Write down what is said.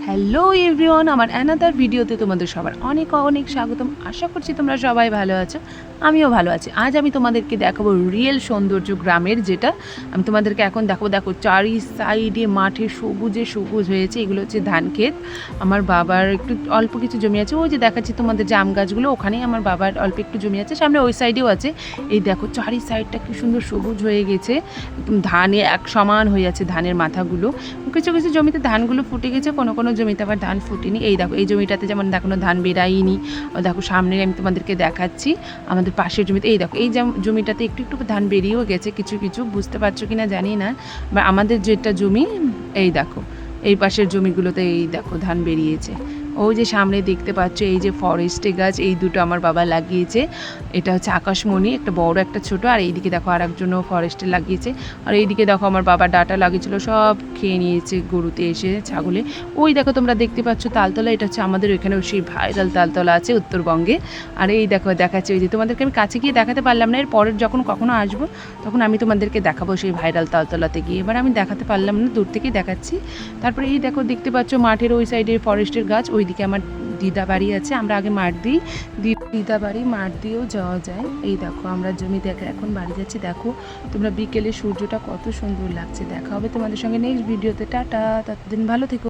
Hello everyone, আমার another ভিডিওতে তোমাদের সবার অনেক অনেক স্বাগতম। আশা করছি তোমরা সবাই ভালো আছো, আমিও ভালো আছি। আজ আমি তোমাদেরকে দেখাবো রিয়েল সৌন্দর্য গ্রামের, যেটা আমি তোমাদেরকে এখন দেখাবো। দেখো চারি সাইডে মাঠে সবুজে সবুজ হয়েছে, এগুলো হচ্ছে ধান ক্ষেত। আমার বাবার একটু অল্প কিছু জমি আছে, ওই যে দেখাচ্ছি তোমাদের জাম গাছগুলো, ওখানেই আমার বাবার অল্প একটু জমি আছে, সামনে ওই সাইডেও আছে। এই দেখো চারি সাইডটা কি সুন্দর সবুজ হয়ে গেছে, একদম ধানে এক সমান হয়ে আছে ধানের মাথাগুলো। কিছু কিছু জমিতে ধানগুলো ফুটে গেছে, কোনো কোনো জমিতে আবার ধান ফুটেনি। এই দেখো এই জমিটাতে যেমন এখনো ধান বেরাইনি। দেখো সামনে আমি তোমাদেরকে দেখাচ্ছি আমাদের পাশের জমিতে, এই দেখো এই জমিটাতে একটু একটু ধান বেরিয়েও গেছে, কিছু কিছু বুঝতে পারছো কি না জানি না। বা আমাদের যেটা জমি, এই দেখো এই পাশের জমিগুলোতে এই দেখো ধান বেরিয়েছে। ওই যে সামনে দেখতে পাচ্ছ এই যে ফরেস্টে গাছ, এই দুটো আমার বাবা লাগিয়েছে। এটা হচ্ছে আকাশমণি, একটা বড় একটা ছোট, আর এইদিকে দেখো আর একজনও ফরেস্টে লাগিয়েছে। আর এইদিকে দেখো আমার বাবা ডাটা লাগিয়েছিল, সব খেয়ে নিয়েছে গরুতে এসে, ছাগলে। ওই দেখো তোমরা দেখতে পাচ্ছ তালতলা, এটা হচ্ছে আমাদের ওইখানেও সেই ভাইরাল তালতলা আছে উত্তরবঙ্গে। আর এই দেখো দেখাচ্ছে, ওই যে তোমাদেরকে আমি কাছে গিয়ে দেখাতে পারলাম না, এর পরের যখন কখনো আসবো তখন আমি তোমাদেরকে দেখাবো সেই ভাইরাল তালতলাতে গিয়ে। এবার আমি দেখাতে পারলাম না, দূর থেকেই দেখাচ্ছি। তারপরে এই দেখো দেখতে পাচ্ছ মাঠের ওই সাইডে ফরেস্টের গাছ, ওইদিকে আমার দিদা বাড়ি আছে, আমরা আগে মাঠ দিই, দিদা বাড়ি মাঠ দিয়েও যাওয়া যায়। এই দেখো আমরা জমি দেখে এখন বাড়ি যাচ্ছি। দেখো তোমরা বিকেলে সূর্যটা কত সুন্দর লাগছে। দেখা হবে তোমাদের সঙ্গে নেক্সট ভিডিওতে। টাটা, ততদিন ভালো থেকো।